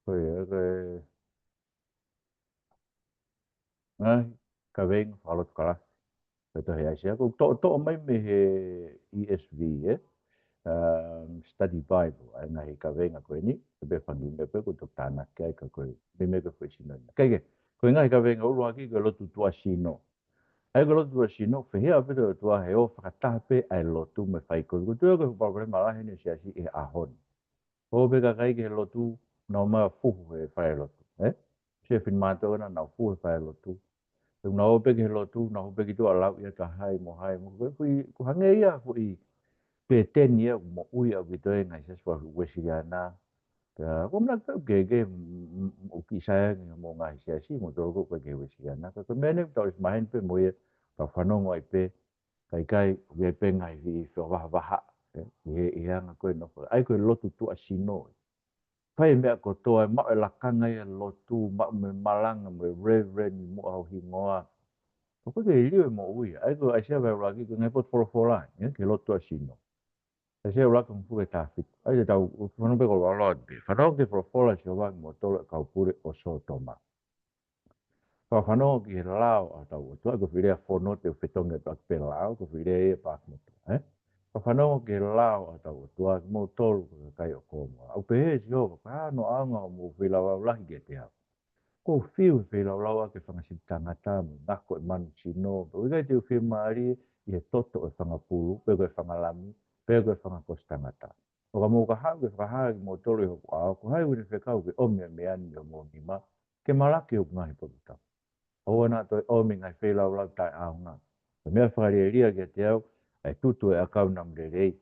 Koe Ngaahi, Kaveinga, Fakalotukalafi. Tohi Aisea, ko to mai me he ESV, Study Bible, ai Ngaahi Kaveinga koe ni, te be whangi me pe ko to tāna kia ka koe, me me ka koe sino. Kei koe Ngaahi Kaveinga urua ki koe lotu tua sino. Ai koe lotu tua sino, whihea pete o tua he o whakataha pe ai lotu me whai koe. Ko tua koe whapapare malahe ni sia si e ahon. Ko pe ka kai ke he lotu, na o maa fuhu he whai lotu. Se fin mātou na na fuhu he whai lotu. Na o pe ke lotu na o pe ki tu alau ia ka hai mo ko fui ku hange ia fui pe ten ia mo ui a vito e ngai ses wa wesi ana ka ko na ke o ki sa mo ngai sia si mo to ko ke wesi ana ka mene to is main pe mo ia ka whanongo ai pe kai we pe ngai vi so wa ia nga ko no ai ko lotu tu asino pai mea ko toa ma e lakanga ia lotu ma me malanga me reverend mo au hingoa. Ko ke liu mo ui, ai ko ai seva raki ko ngai pot fora, ke loto asino. Ai seva raki mo fu tafi. Ai te tau fono pe ko lo de. Fono ke fora se wa mo tolo ka pure o so toma. Fa fono ki lao a tau to ko fire fono te fetonga pa pe lao ko fire e pa mo. Fa fono ke lao a tau to mo tolo kai o ko mo. Au pe e jo ka no anga mo fila la ke te ha. Ko fiu fe la lawa ke whanga si tangata mo nako e manu sino. O ikai te uwhi maari i he toto e whanga pulu, pe koe whanga lami, pe koe whanga kos tangata. O ka mō ka hau ke whahaha ki mō tolo i hoku ao, ko hai wini whekau ke ome me ani o mō nima, ke malaki o ngahi potuta. O ana toi ome ngai whi lau lau tai ao ngā. Ka mea whakari e ria ke te au, ai tutu e akau nam re rei.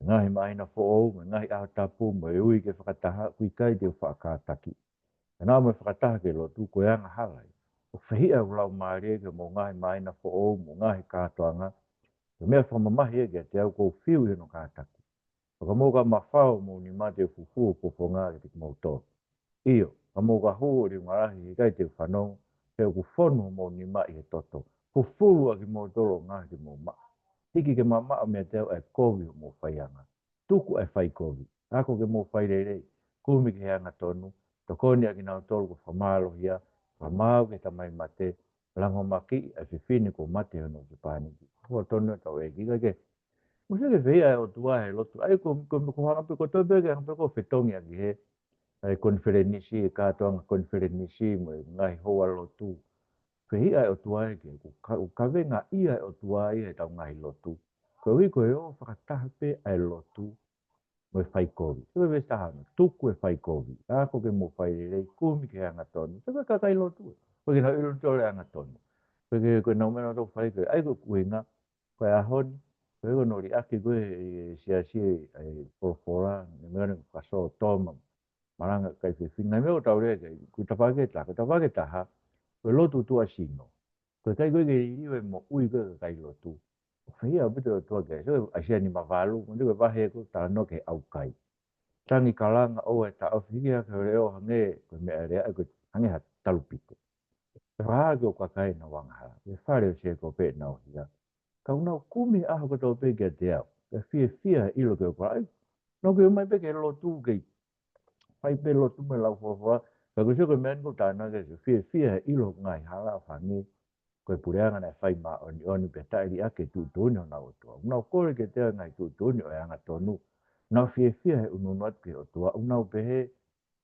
Ngahi maina fo ou, ngahi aho tapu, mo e ui ke whakataha, kui kai te whakataki. Nā me whakataha ke lotu ko anga halai. O whihia ulau maare ke mō ngahi maina fo o, mō ngahi kātoanga. Ke mea whamamahi e ke te au kou whiu heno kātaku. O ka mō ka mawhao mō ni mate fufu po whonga ke te mō tō. Iyo, ka mō ka huu ri ngarahi he kai te whanong, te ku whonu mō ni ma i he toto. Ko fulu a ki mō tolo ngahi ki mō ma. Hiki ke mama o mea teo e kovi o mō whaianga. Tuku e whai kovi. Ako ke mō whai rei. Kumi ke heanga tonu. Tokoni a ki nao tolu ko whamalo hia, whamao ke tamai mate, lango maki a whiwhini ko mate hono ki pāniki. Kua tonu tau e ki ke. Musa ke whia e o tua he lotu. Ai ko hanga pe ko tobe ke hanga pe ko whetongi a ki he. Ai konferenisi, kātoanga konferenisi, mo ngai hoa lotu. Whia e o tua e ke. Ko Kaveinga ia e o tua e tau ngai lotu. Ko wiko e o whakataha pe ai lotu. Mo fai kovi. Ko ve sta hana, tuku e fai kovi. A ko ke mo fai rei kumi ke anga tonu. Se ka kai lotu. Ko ke na ilo tole anga tonu. Ko ke ko na mena to fai ke ai ko kuinga. Ko a hon. Ko ko no ri aki ko sia si ai por fora, ne mena ko so toma. Maranga kai se finga me o taure ke ku tapake ta ha. Ko lotu tu asino. Ko kai ko ke iwe mo ui ko kai lotu. Fia betul tu ke. So asia ni mavalu, ndio ba he ko ta no ke au kai. Tangi kalanga o e ta ofia ke reo hange ko me area ko hange ha talupito. Te wha ko ka kai na wanga. E whare se ko pe na o hia. Ka una kumi a ko to pe ke te au. Ke fia ilo ke ko ai. No ke mai pe ke lo tu ke. Pai pe lo tu me la fo. Ka ko se ko men ko ta na ke fia ilo ngai hala fangi. Ko pureanga na fai ma oni pe tai ake tu tonu na o to. Una ko ke te ngai tu tonu e anga tonu. Na fia he unu not ke o tua una pe he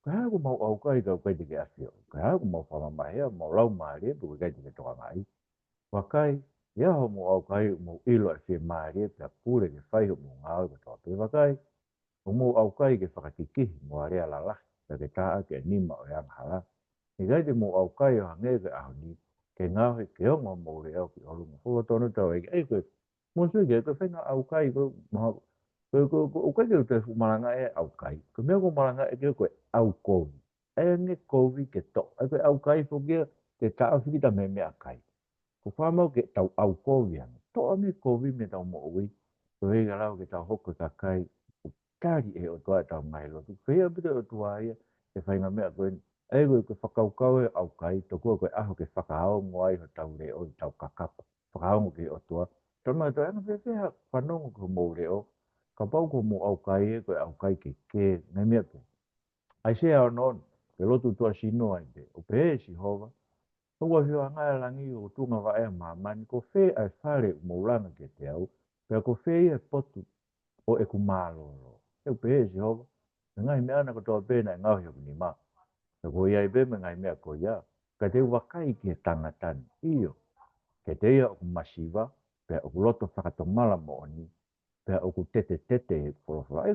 ka ko mau au kai ka kai te afio ka ko mau fama mai mau lau mai bu kai te toka mai wa kai ia ho mo au kai mo ilo e mai pe pure ke fai mo ngau ko to pe wa kai mo au kai ke whakatiki mo area la la ke ta ke nima o yang hala ni kai te mo au kai o hange ke ahoni ke ngau ke o mo re o ki o lu mo tonu tau e ko mo su ke ko whenga au kai ko o kai ke te maranga e au kai. Ko mea ko maranga e ke koe au kovi. E nge kovi ke to. E koe au kai fo kia te taa whiki ta me mea kai. Ko whamau ke tau au kovi ane. To a me kovi me tau mo ui. Ko hei galau ke tau hoko ka kai. O kari e o toa tau ngai lotu. Whia pita o tua ia. Ke whainga mea koe. E koe koe whakaukau e au kai. To kua koe aho ke whakahao ngoai ho tau reo i tau kakapa. Whakahao ke o toa. Tama to anga whewhea whanongo ko mou reo. Ka pau ko mo au kai e koe au kai ke ngai mea pe. Ai se au non. ke lotu tua sino ai te, o pe si hova, ua hua ngai langi o tunga wa ea mamani, ko fe ai whare moulanga ke te au, pe ko fe e potu o e kumalolo. E pe si hova, ngai mea na kotoa pēna e ngau hiu ni ma, pe ko iai be me ngai mea ko ia, ka te wakai ki e tangatani, iyo, ke te ia o kumasiva, pe o loto whakatomala mo oni, pe o ku tete e wholowholo. Ai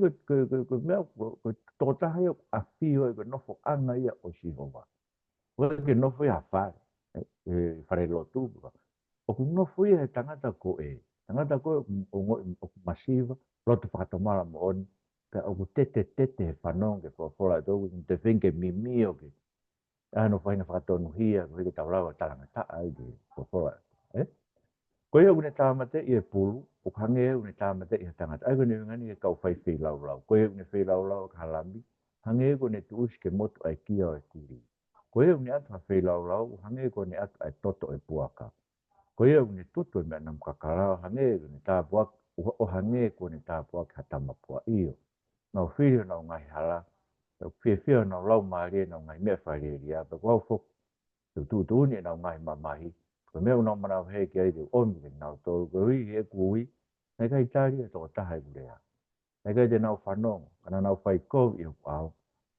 ko mea, ko tokotaha ia a whio e ko nofo anga ia o si hova. Ko ke nofo ia whare, whare lotu, o ku nofo ia he tangata ko tangata ko o masiva, loto whakatomala mo oni, pe o ku tete he whanong ke wholowholo, e tōku te whenke mimi o ke, ano whaina whakatonu hia, ko heke taulawa talanga taa ai ke wholowholo, ko ia une tāmate i e pulu, o kange e une tāmate i he tangata. Ai kone ngani e kau whai whi lau. Ko ia une whi lau ka halambi. Hange e kone tuusi ke motu ai kia o e kuri. Ko ia une atu ha whi lau, hange e kone atu ai toto e puaka. Ko ia une tutu e mea nam kakarao, hange e kone tā puaka, o hange e kone tā puaka ha tamapua iyo. Nau whiri nau ngai hala, whia nau lau maari nau ngai mea whaere ria, pa kua fok, tu uni nau ngai mamahi. Ko mea unau manau hei ki aide omi ke nau tōru, ko hui he kui, nei kai tāri e tō taha i burea. Nei kai te nau whanong, kana nau whai kou i upu au,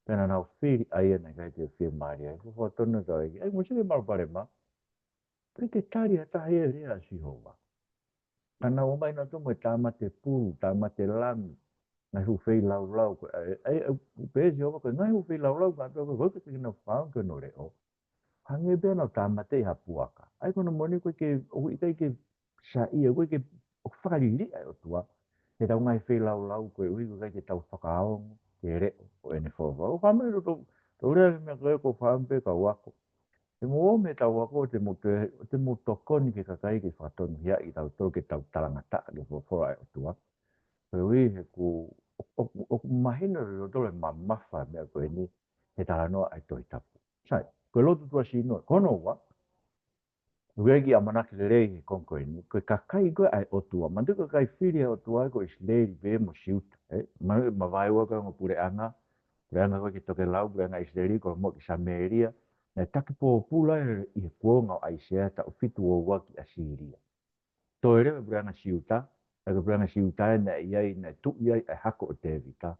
pena nau whiri aia nei kai te whia maari ai, ko tonu tau eki, ai mo sike maru pare ma, pere ke tāri a taha e rea si hova. Kana o mai na tomo e tāmate pūru, tāmate lami, ngai hu whei lau, ai pēsi hova, ko ngai hu whei lau, ka tō ko hoke tiki nau whaong ke no reo. Hange bea nau tāmate i hapuaka. Ai kono moni koe ke, o ikai ke sa ia, koe ke o whakariri ai o tua. He tau ngai whei lau koe ui koe ke tau whakaongo, ke reo, o ene whawa. O whamai ro tau rea mea koe ko whampe ka wako. Te mo me tau wako te mo tokoni ke kakai ke whatonu hia i tau tō ke tau talangata ke whawhora ai o tua. Koe ui he ku, o mahina ro tole mamafa mea koe ni, he talanoa ai toi tapu. Sai. Koe lotu tua sino, kono ua, uegi amanaki le rei he konko ini, koe kakai koe ai otua, mandu koe kai whiri ai otua koe isleri be mo siuta, ma vai ua koe ngo pure anga koe ki toke lau, pure anga isleri, koe mo ki Sameria, na taki po pula i he kuonga o Aisea ta ufitu o waki Asiria. Toi rewe pure anga siuta, koe pure anga siuta e na iai, na tu iai ai hako o te vita,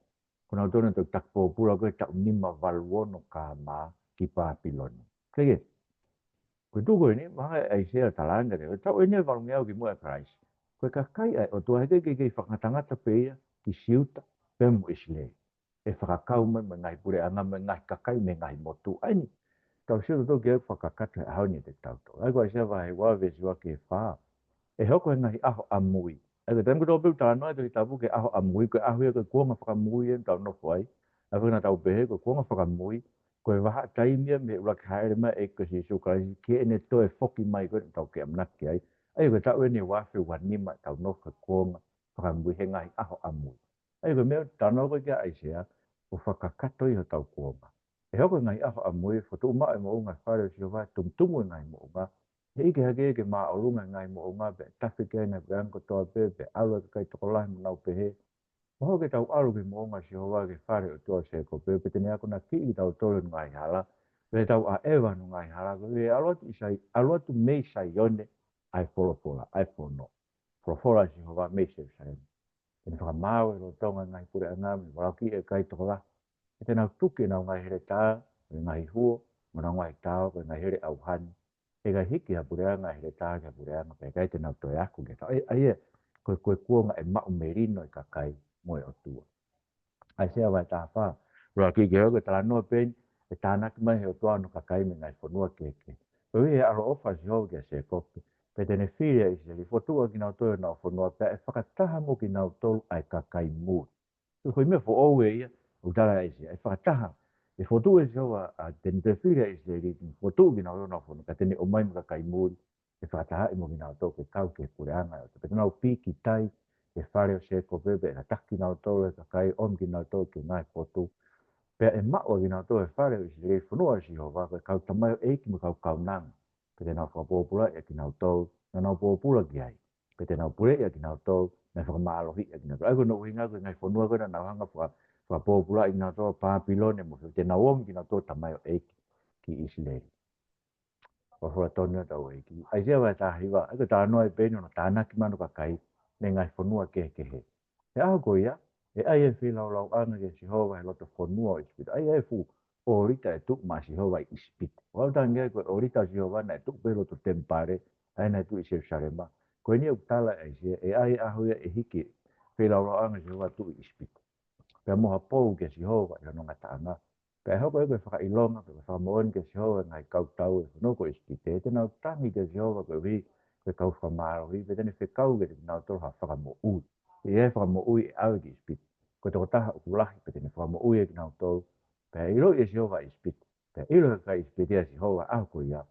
kuna utone to taki po pula koe ta unima valuono ka maa, ki Papiloni. Kege, koe tuko ini, maha ai sea talanga te, tau ene valungi au ki mua Christ. Koe kakai ai, o tua heke kei whakatangata peia, ki siuta, pemu isle. E whakakau me ngai pure anga me ngai kakai me ngai motu. Aini, tau siuta toki au whakakata e hauni te tau tau. Ai koe sea wahe wawe siwa ke whaa. E hoko e ngahi aho amui. Ai koe tengu tau piu tala noa te tapu ke aho amui, koe aho ia koe kuonga whakamui e tau nofo ai. Ai koe na tau pehe koe kuonga whakamui, koe waha taimia me ula ki haere mai e koe si sukarasi, ke ene toe foki mai koe tau ke amnaki ai. Ai koe tau ene wafe wanima tau nofa kuonga whakamui he ngahi aho amui. Ai koe mea tano koe kia Aisea, o whakakato i ho tau kuonga. E hoko ngahi aho amui, fotu uma e mo unga whare o si hoa, tumtumu e ngahi mo unga, he ike hake ke maa olunga ngai mo unga pe tafi kei na peanko toa pe alu e kai tokolahi mo nau pehe. Maho ke tau alu ke mo unga si hoa ke whare o toa se ko pe tene ako na ki i tau tole ngai hala. Pe tau a ewa no ngai hala ko e alu atu mei sai yone ai wholofola, ai whono. Wholofola si hoa mei se sai. Tene whakamau e lo tonga ngai pure anga me waraki e kai tokola. E tena tuke na ngai here tā, ngai huo, mana ngai tau, ngai here au hani. E kai hiki ha pure anga here tā, ka pure anga, pe kai tena toi aku ke tau. Ai e, koe kuonga e mau merino i kakai mo e o tua. Ai sea vai tā whā. Rua ki ke hoko tala noa pen, e tānaki mai he o tua no kakai me ngai whanua keke. Koe he aro ofa si hoko ke se kopi. Pe tene whiria i se li fotua ki nau toi nau whanua pe e whakataha mo ki nau tolu ai kakai mua. Koe mea fo oue ia, utara e se, e whakataha. E fotua e se hoa, a tene te whiria i se li, fotua ki nau tolu nau whanua, ka tene o mai mo kakai mua. E whakataha i mo ki nau tolu ke kau ke kure anga. Pe tena au piki tai, e whare o se ko pepe, e taki nau tolu e kakai, om ki nau tolu ke ngai fotu. Pea e mao ki nau tolu e whare o se whanua si hova, koe kau tamai o eiki mo kau nang. Pe tena whakapopula e ki nau tolu, na nau popula ki ai. Pe tena pure e ki nau tolu, na whakamalohi e ki nau tolu. Ai koe no uhinga koe ngai whanua koe na nau hanga whapopula ina toa Papilone mo te na om kina toa tamai o eiki ki Israeli. Wahora tonu tau eiki. Aisea wai tahiwa, eko tā noa e pēni ona tāna ki manu kakai, me ngai whanua ke he. E aho ko ia, e ai e whilau lau anga ke Sihova he loto whanua o ispita. Ai e fu, o rita e tuk ma Sihova i ispita. Wau tangia koe o rita Sihova na e tuk pe loto tempare, ai na e tu i Jerusalema. Koe ni utala e ai aho ia e hiki, whilau lau anga Sihova tu i ispita. Pea moha pou ke Sihova i anonga taanga. Pea hoko e koe whakailonga, koe whakamoon ke Sihova ngai kautau e whanoko ispite. E tena utangi ke Sihova koe vi, koe kau whamaro hi, pe tene whekau ke te nau toro ha whakamo ui. E e whakamo ui e awe ki ispite. Koe toko taha o kulahi, pe tene whakamo ui e ki nau toro. Pea ilo i Sihova ispite. Pea ilo e kai ispite a Sihova aho koe ia.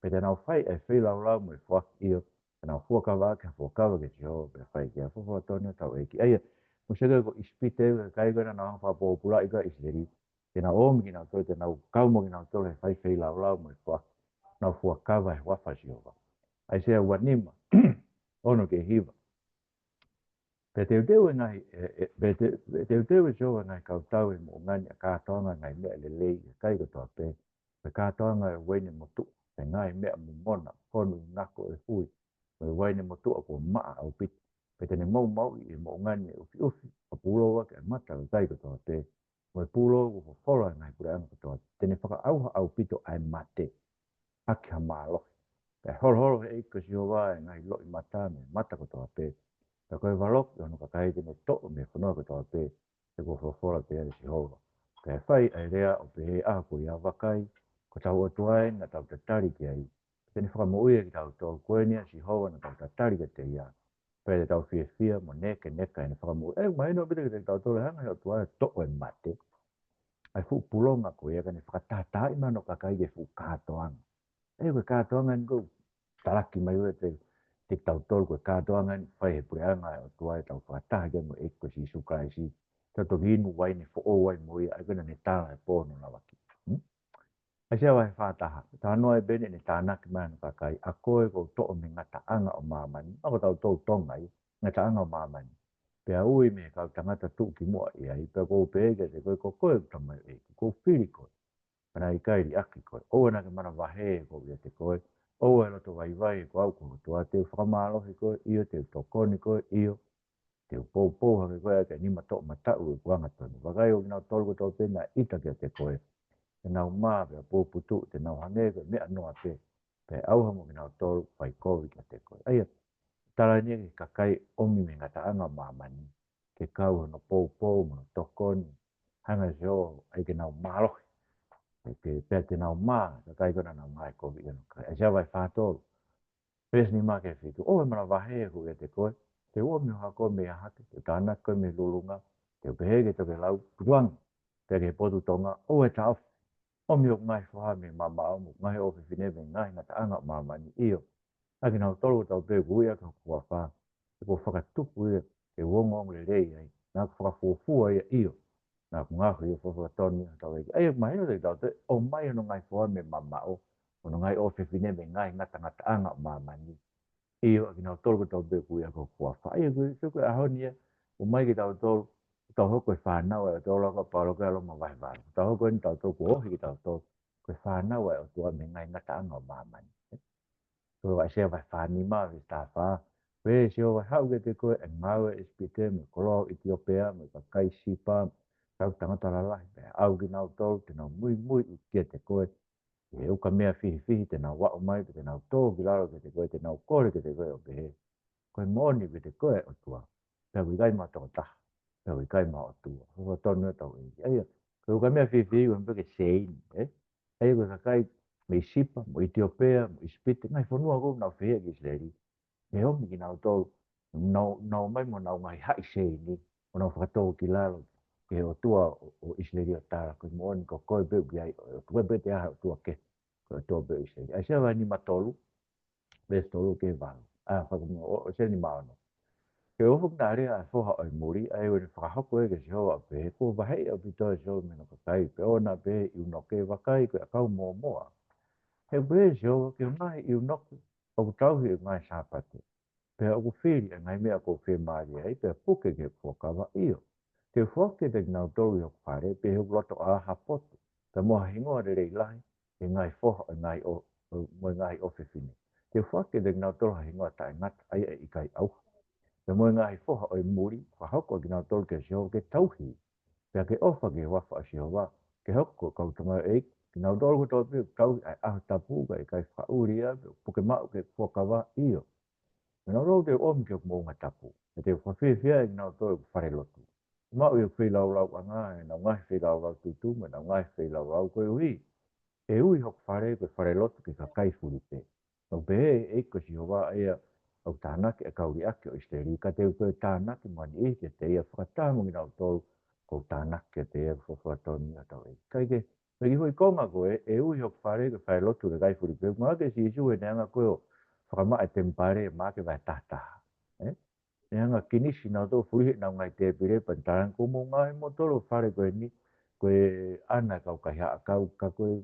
Pe tena whai e whilau lau mo e whaki iyo. Tena whuakawa ke whuakawa ke Sihova, pe whai ki a whawha tonu tau eki. Aia, Musega ko ispite kai ko na fa po pula ika isleri tena om ki na to tena kau mo ki na to le fai fai la la mo fa na fu akava e wa fa jova ai se wa nima ono ke hiva pe te teu ngai pe te teu jova ngai ka tau e mo ngani ka tonga ngai me le le kai ko to pe ka tonga e wene mo tu pe ngai me mo mona konu ngako e hui pe wene mo tu ko ma au pit pe tene mau i mo ngani ufi o pulo wa ke mata kai ko to te mo pulo ko fola ngai pura ang to tene whaka au pito ai mate aka malo pe hol e ko si ova ngai lo i mata me mata ko to pe pe ko valok no ka kai tene to me fono ko to pe te ko fola pe si ova pe fai ai rea o pe a ko ia vakai ko tau o tuai na tau te tari ki ai tene whaka mo uia ki tau to koenia si ova na tau te tari ki te ia pe tau fia mo neka ina whakamu. Mai no bide ke tau tole hanga o tua toko e mate. Ai fu pulonga ko ia kane whakatata ima no kakai ke fu kātoanga. Koe kātoanga ni kou taraki mai ue te tau tolu koe kātoanga ni whai he pureanga o tua e tau whakataha ke mo eko si sukai si. Tato hinu wai ni fo o wai mo ia ai kena ne tāna e pōno na waki. Ai sea wai whātaha. Tā noa e bene ni tānaki mai no kakai. A koe ko to'o me ngata anga o māmani. Ako tau tau tonga i. Ngata anga o māmani. Pea ui me kau tangata tuki mua i ai. Pea kou pēke te koe tamai e. Kou whiri koe. Pana i kairi aki koe. Oua nake mana wahe ko ia te koe. Oua e loto vai ko au ko toa. Te whakamalohi koe. Io te tokoni koe. Io. Te pou hake koe. Te nima to'o matau e kuanga tonu. Wakai o kina tolu ko tau pena ita kia te koe. Te nau maa pia pōputu, te nau hangega, mea noa pe. Pe auha mo ki nau tolu, whai kovi ka te koe. Aia, tala nia ki kakai omi me ngata anga mamani. Ke kau no pōpō, mo tokoni, hanga zio, ai ke nau mālohi. Ke pia te nau maa, kakai kona nau maa e kovi ka no kai. Aia vai whātolu. Pes ni maa ke whitu, oe mana wahe hu e te koe. Te omi hako me ahake, te tāna koe me lulunga, te upehege toke lau, putuang. Pia ke potu tonga, oe ta ofi. O mi o ngai whaha me mama au mo ngai o whiwhine me ngai ngata anga mamani iyo. Aki nau tolu tau pe kuia ka kua wha. E ko whakatupu ia e wongong le rei ai. Nā ku whakafuafua ia iyo. Nā ku ngahu ia whakatoni tau eki. Ai mai no te tau te o mai no ngai whaha me mama o. O no ngai o whiwhine me ngai ngata anga mamani. Iyo aki nau tolu tau pe kuia ka kua wha. Ai ku ahoni ia. O mai ki tau tolu. Tau hoko e whanau e o tō laka pālo kai alo ma vai vāna. Tau hoko e ni tau tō ku ohi ki tau tō. Koe whanau e o tua me ngai ngata anga o māmani. Koe wai sea vai whani maa vi tā whā. Koe e seo vai hau ke te koe e ngāwe e spite me kolo Etiopea me ka kai sipa. Kau tangata lalahi pe au ki nau tōru te nau mui u kia te koe. E uka mea fihi te nau wao mai te nau tō ki laro ke te koe te nau kore ke te koe o pehe. Koe moni ke te koe o tua. Pea wikai maa tō taha. Pea wikai maa o tua. Hoko tonu e tau ingi. Aia. Koe uka mea fihi koe mpeke seini. Aia koe kakai me sipa, mo Etiopea, mo ispite. Ngai whanua kou nau whia ki Israeli. Me homi ki nau tō. Nau mai mo nau ngai hai seini. O nau whakatō ki lalo. Ke o tua o Israeli o tāra. Koe mo oni ko koe beu ki ai. Koe beu te aha o tua ke. Koe o tua beu Israeli. Ai sea wani matolu. Ves tolu ke vālu. Whakamu o se ni maono. Ke ofuk nā rea a whoha oi muri, ai wene whakahoko e ke si hoa pe, ko wahei au pito e si hoa mena kakai, pe ona pe iu noke wakai, koe akau mō moa. He pe si hoa, ke ngai iu noke, au tauhi e ngai sāpate. Pe au whiri e ngai mea ko whi maari ai, pe puke ke whakawa iyo. Te whake te ngau tolu i hok whare, pe hok loto a hapoto. Te moha hingoa re rei lahi, e ngai whoha e ngai o, mo ngai o whiwhine. Te whake te ngau tolu ha hingoa tae ngata, ai e ikai au. Te mo ngai whoha o i muri, whahoko ki ngau tolu ke siho ke tauhi. Pea ke ofa ke wafa a siho wa, ke hoko kautunga e, ki ngau tolu ko tau pe, tauhi ai aho tapu, ka i kai whauria, puke mau ke whakawa iyo. Ngau tolu te omi ke kumonga tapu. Te whawhiwhia i ngau tolu whare lotu. Mau i whi lau lau anga, e nau ngai whi lau lau tutu, me nau ngai whi lau lau koe ui. E ui hok whare, koe whare lotu ke ka kai furipe. Nau pe e ko si hoa ea, au tānake e kauri ake o isteri, ka te koe tānake mani e ke te ia whakatāmu ngi nau tolu, ko tānake te ia whakatonu a tau e. Kai ke, me ki hui konga koe, e ui hok whare, koe whare lotu ke kai furipe, ngā ke si isu e neanga koe o whakama e tempare, mā ke vai tātaha. E anga kinisi nau tō furihe nau ngai te pire pantarang ko mo ngai mo tōro whare koe ni koe ana kau kai haa kau ka koe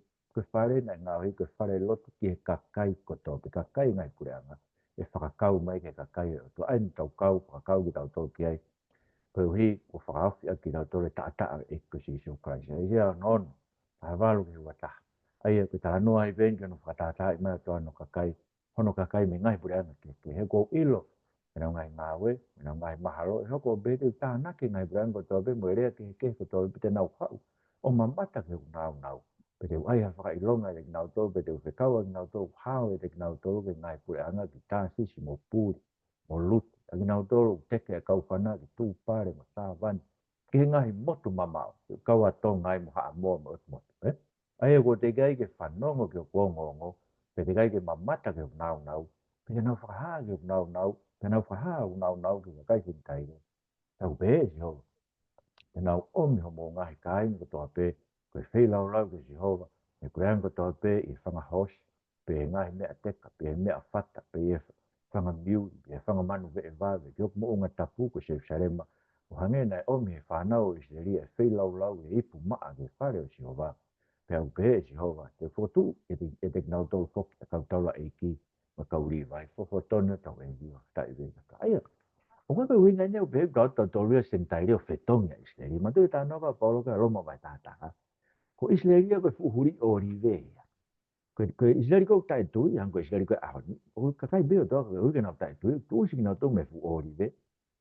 whare nai ngau hi koe whare lotu ki he kakai koto pe kakai ngai kure anga e whakakau mai ke kakai o tō aini tau kau whakakau ki tau tō ki ai koe uhi ko whakawhi a ki tau tōre taa e ko si iso kraisa e hea non a walu ki hua taha ai e koe tā noa i ven ke no whakatata i mai tō ano kakai hono kakai me ngai pure anga ke he ko ilo Nau ngai ngawe, nau ngai mahalo, e hoko bete tānake ngai brango tō be mo rea ke ko tō pite nau hau. O mamata ke nau nau. Pete ai ha whaka ilonga e nau tō, pete u whekaua ki nau tō, hao e te nau tō ke ngai pure anga ki tā sisi mo pūri, mo luti. A ki nau tō teke e kau whana ki tū pāre mo tā vani. Ki ngai motu mamao, kaua tō ngai mo haa mua mo utu motu. Ai e ko te gai ke whanongo ki o kuongongo, pete gai ke mamata ke nau nau, pete nau whakahaa ki o nau nau, te nau whahaa o nau nau ki kai ki kai re. Tau pē si ho. Te nau omi ho mō ngahi kai ni kotoa pē, koe whei lau lau ki si hova, e koe ang kotoa pē i whanga hoshi, pē ngahi mea teka, pē mea whata, pē e whanga miu, pē whanga manu ve e vāwe, ki oku mo unga tapu ko se sarema, o hange nai omi he whanau i se ria, e whei lau lau e ipu maa ke whare o si hova. Pē au pē si hova, te whotu, e te nau tolu whoki, e kau taula e ki, ma kau ri vai fo tonu tau e viwa tai ve ka ai o ka ko winga ne o be ka ta to ria sentai rio fetong ya isleri ma te ta no ka paulo ka roma vai ta ta ko isleri ko fu huri o ri ve ko isleri ko tai tu yang ko isleri ko a ni o ka kai be o to ko ke na tai tu si na to me fu o ri ve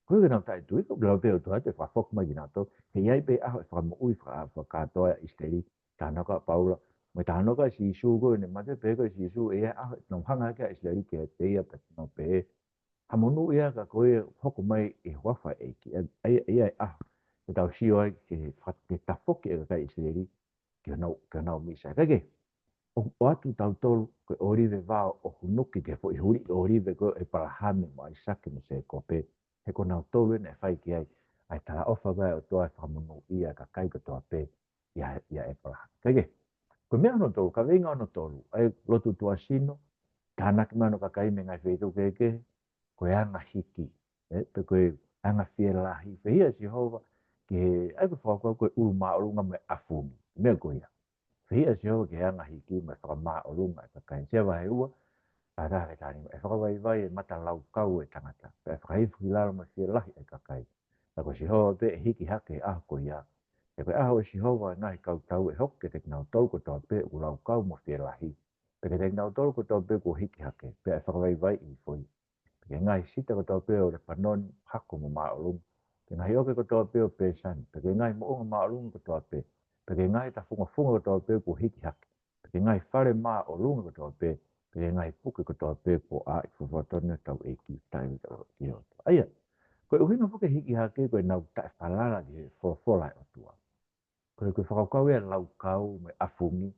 ko ke na tai tu ko bla be o to te fa fok ma gina to ke ia be a fa mo ui fa ka to isleri ta no ka paulo Mai tāno ka si su ko ne mate pe ko si su e a no hanga ka isleri ke te ia pe no pe ha monu ia ka koe hoko mai e wafa e ki ai a te tau si oi ke fa ke ta foke e ka isleri ke no mi sa ke o atu tau tolu ko orive va o hunuki ke fo i huri orive ko e para hame mai sake no se ko pe he ko na tolu ne fai ki ai tala ofa vai o toa fa monu ia ka kai ko toa pe ia e para ke Ko mea no tolu, Kaveinga no tolu, ai lotu tua sino, tānak mano ka kai me ngai whetu keke, koe anga hiki, pe koe anga whie lahi, whia si hova, ke ai ko whakau koe uru maa orunga me afungi, mea koe ia. Whia si hova ke anga hiki, me whaka maa orunga e ka kai, sea wahe ua, a rahe tāni, e whakawai vai e mata lau kau e tangata, e whakaifu ki laro ma whie lahi e ka kai. Tako si hova pe e hiki hake aho koe ia, E koe aho e si hova ngai kau tau e hoke te kinau tau ko tau pe u lau kau mo whie lahi. Pe ke te kinau tau ko tau pe ko hiki hake, pe e whakawai vai i fwoi. Pe ke ngai sita ko tau pe o le panoni hako mo maa olunga. Pe ngai oke ko tau pe o pe sani. Pe ke ngai mo onga maa olunga ko tau pe. Pe ke ngai ta funga funga ko tau pe ko hiki hake. Pe ke ngai whare maa olunga ko tau pe. Pe ke ngai puke ko tau pe ko a i fuwhatone tau e ki tai ki o. Aia, koe uhina puke hiki hake koe nau tae whalala ki fola o tua. Koe koe whakakau ea lau kau me afungi,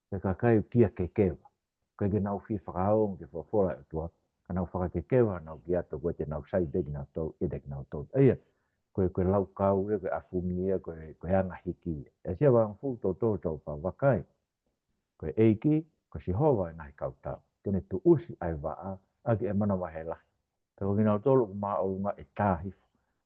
te kakai kia kekewa. Koe ke nau whi whakao ke whawhora e tua, ka nau whakakekewa nau ki ato koe te nau sai deki nau tau, e deki nau tau. Eia, koe lau kau ea koe afungi ea koe anga hiki. E sia wang fu tau tau tau wha wakai. Koe eiki, koe si hova e nahi kau tau. Tene tu usi ai waa, ake e mana wahe lahi. Peko ki nau tolu maa olunga e tāhifu.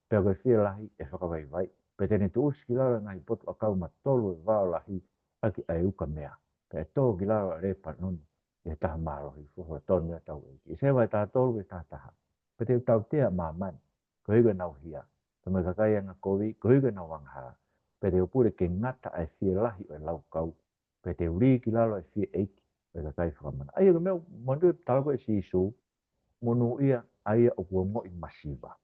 Peko e whia lahi e whakawai vai. Pe tene tu usi ki lara ngai potu a kau ma tolu e vao lahi aki ai uka mea. Pe e tō ki lara a repa nuni e taha mārohi fuhua tonu e tau eki. I sewa e tā tolu e tā taha. Pe te tau tea mā mani, ko ego nau hia. Tama kakai nga kowi kowi na wangha. Pere opure ke ngata ai fie lahi o lau kau. Pere uri ki lalo ai fie eiki. Pere kakai whakamana. Ai o mea mondu talako e si isu. Monu ia aia o kua ngoi masiva.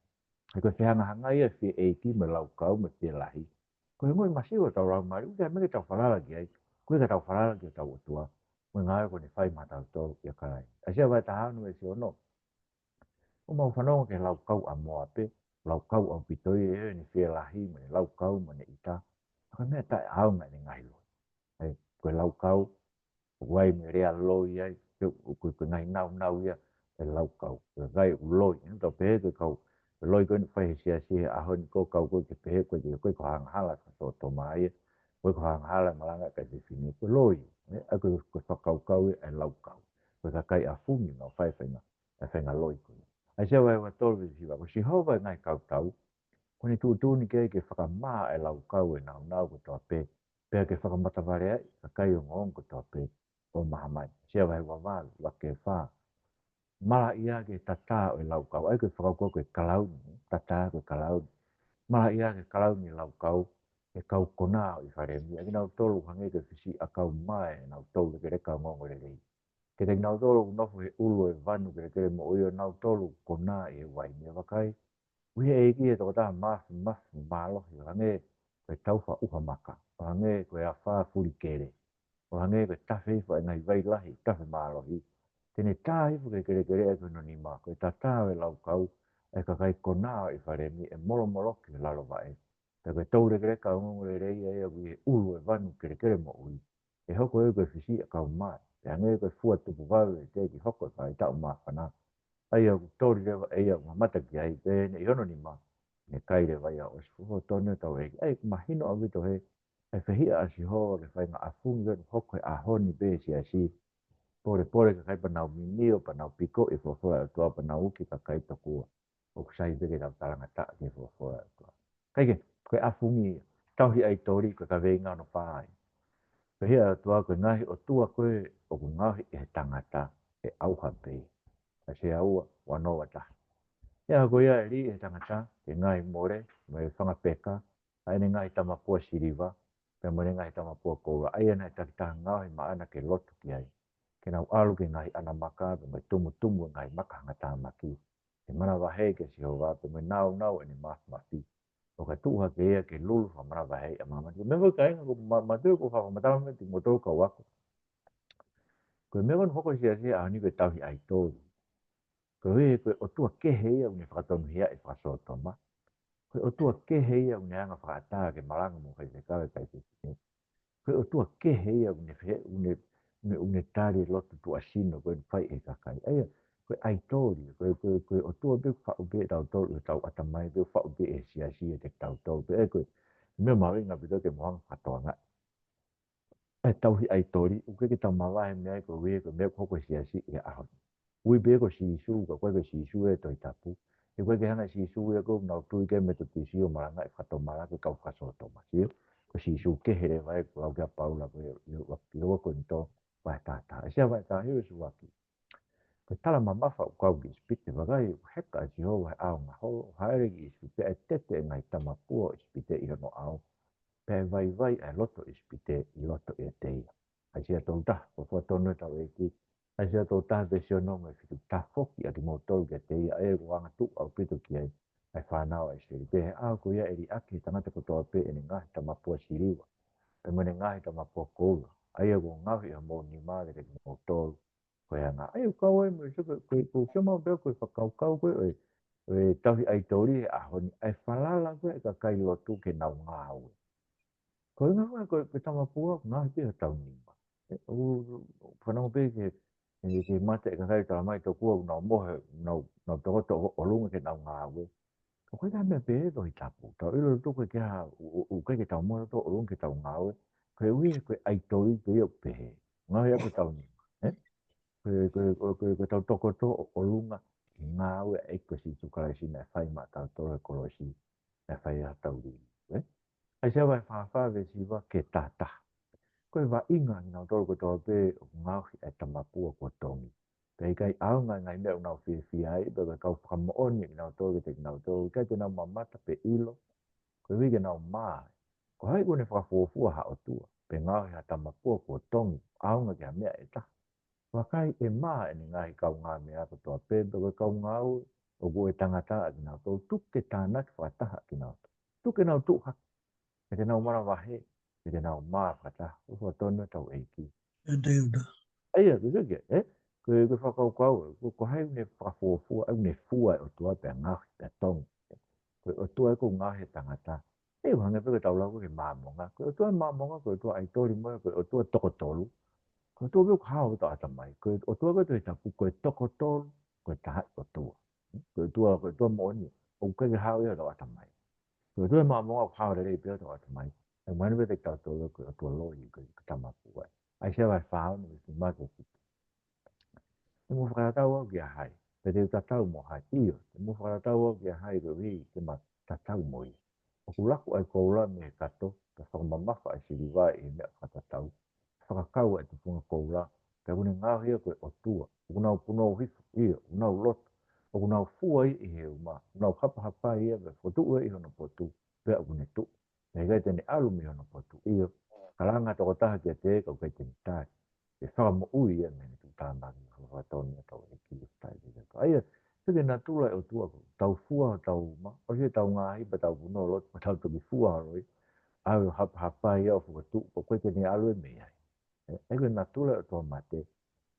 Ai koe whihanga hanga ia fie eiki me lau kau me fie lahi. Koe ngoi masiva tau rau mari. Uke mege tau whalala ki ai. Koe ka tau whalala ki o tau otua. Koe ngai ko ni whai matau tau ia kai. Asia vai tahanu e si ono. O mau whanonga ke lau kau a moa pe. Lau kau au pitoi e ni fie lahi me lau kau me ne ita. Koe mea tai aunga ni ngai lo. Ai koe lau kau. Wai me rea loi ai. Koe ngai nau ia. E lau kau. Koe ngai loi. Inu tau pehe koe kau. Loi koe ni whai sia sia aho ni ko kau koe ke pehe koe koe ko hanga hala ka so to mai. Koe ko hanga hala malanga ka se fini. Koe loi. Ai koe whakau kau e lau kau. Koe ka kai a fungi no whai whainga. E whainga loi koe. Ai sia wai wa tolu vi siwa. Ko si hova ngai kau tau. Ko ni tu ni ke whakamaa e lau kau e nau ko toa pe. Pea ke whakamataware ai. Ka kai o ngong ko toa pe. O maha mai. Sia wai wa wālu. Wa ke whaa. Mala ia ke tata o lau kau. Ai koe whakau koe kalau. Tata koe kalau. Mala ia ke kalau ni lau kau. E kau kona o i whare mi. Aki nau tolu hange ke whisi a kau mai. Nau tolu ke reka ngongo re rei. Ke te nau tolu nofu he ulu e vanu ke rekere mo oi o nau tolu kona e wai ni wakai. Ui e iki e toko taha mafu mālohi. Hange koe tauwha uha maka. Hange koe a whaa furi kere. Hange koe tawhi wha ngai vai lahi. Tawhi mālohi. Tene tāhi fu kere kere e kono ni mā. Koe tā tāwe lau kau. E ka kai kona i whare mi. E molo molo ki lalo vae. Te koe taure kere ka ngongore rei e ui e ulu e vanu kere kere mo ui. E hoko e koe whisi a kau mai. Te hange koe fua tupu vau e te ki hoko e whae tau maa whanaa. Ai au tori rewa e au mamata ki ai pe ne iono ni ma ne kai rewa ia o sifu tonu tau e ai mahino au vito he e whehia a si hoa ke whainga a fungi venu hoko e a honi be si a si pore ka kai panau minio panau piko e fofora e toa panau uki ka kai tokua o kusai veke tau taranga ta ke fofora e toa kai ke koe a fungi tauhi ai tori koe Kaveinga no whaai whehia a toa koe ngahi o tua koe o ku ngahi e tangata e auha pei a se aua wanoa ta. Ia ko ia ri e tangata, e ngai more, me whanga peka, ai ne ngai tamapua siriwa, pe mo ne ngai tamapua koura, ai ana e takita ngāhi maana ke lotu ki ai. Ke nau alu ke ngai ana maka, pe mo tumu ngai maka hanga tāmaki. E mana wahei ke si hova, pe mo nau e ne mafi. O ka tuha ke ia ke lulu wha mana wahei a mamati. Me mo ka inga ko matui ko whakamatama me ti motou ka wako. Ko me wan hoko si a ni ke tauhi ai tōru. Ko e koe o tua kehe ia une whakatonu hia e whakasotoma. Koe o tua kehe ia une anga whakataa ke malanga mo kai se kawe kai se sine. Koe o tua kehe ia une tari lotu tu asino koe whai e kakai. Aia, koe ai tori, koe o tua beu whau be tau tori, tau atamai beu whau be e sia sia te tau tori. E koe, mea mawinga pito ke mohanga whatoa ngai. E tauhi ai tori, uke ke tau mawahe mea koe wea koe mea koko sia sia e ahon. Ui beko si isu, ka koe si isu e toi tapu. E koe ke hanga si isu e ko nau tui ke me tu tisi o maranga e whato maranga kau whasoto masio. Ko si isu ke here vai ko au kia paula ko i oa ko nito vai tata. E sia vai tā hiu isu waki. Ko tala mamafa o kau ki ispite wakai heka a si ho vai au ngā ho haere ki ispite e tete ngai tamapua ispite i hono au. Pe vai e loto ispite i loto e teia. Ai sia tau ta, ko whatonu e tau e ki. Ai sia tau ta te sio nonga e whitu ta foki a ki mautou ke teia e wanga tu au pito ki ai. Ai whanau ai siri. Pe he au ko ia eri aki tangata ko toa pe e ne ngahi tamapua siriwa. Pe mene ngahi tamapua koula. Ai e ko ngahi a mo ni maa ke ki mautou. Ko ia ngā. Ai u kau e mo suka ko kia mau beo koe whakau koe e tauhi ai tauri e ahoni. Ai whalala koe e ka kai lotu ke nau ngā ue. Ko inga koe koe tamapua ngahi te tau nima. Whanau pe ke mate e ka kai tala mai tau kua nau mohe nau tokoto o lunga ke nau ngā ue. Ko koe ka mea pe e tohi tapu. Tau ilo tu koe kia u kai ke tau mohe to o lunga ke tau ngā ue. Koe ui koe ai tori pe iau pe he. Ngahi a koe tau nima. Koe tau tokoto o lunga ke ngā ue e koe si tukalai na e whai ma tau tore kolosi e whai a tau ri. Ai se vai whawhawe siwa ke tātaha. Koe wa inga i nau toro kotoa pe o ngauhi e tamapua ko tongi. Pe kai au ngai me una fi ai be ka mo oni na to ke na to ka te na mamata pe ilo ko wi ke na ma ko hai ko ne fa fu ha o tu pe nga ha ta ma ko tong au ngai me eta wa kai e ma ni ngai ka nga me a to pe be ka nga o go e tangata na to tu ke ta na fa ta ha ki na tu ke na tu ha ke na ma wa he ke na ma fa ta o to no to e ki ai ya ke ke fa ko hai ne fa fu au ne fu o to pe nga pe tong o to ko nga he tangata e wa ne pe ta la ko ke ma mo nga ko to ma mo nga ko to ai to ri mo ko to to tolu ko to be ka o ta mai ko o to ko ta pu ko to ko to ko ta o to mo ni o ko ke ha o ta mai ko to ma mo ka o le pe to ta mai e mo ne be ta to ko to lo i ko ta ma pu ai se va fa ni ma ko mo fra ta o ke hai pe te ta ta mo ha io mo fra ta o ke hai ko vi ke ma ta ta mo i o ku la ko ai ko la me ka to ka fa ma ma fa si vi va i me ka ta ta whakakau e te whunga koura, ka wune ngāhi a koe o tua, o kunau punau hifu ia, o kunau lot, o kunau fua i he uma, o kunau hapa ia, ve whotu e i hono potu, pea kune tu, me gai tene alu mi hono potu ia, kalanga toko taha kia te eka o kai tene tai, e whaka mo ui ia mene tu tāmaki, o whatoni a tau e ki o tai i reka. Aia, whike nā tūla e o tua ko, tau fua o tau uma, o se tau ngāhi pa tau punau lot, pa tau tuki fua haroi, au hapa ia o whakatu, o koe tene alu e mea. Ego na tula o tō mate.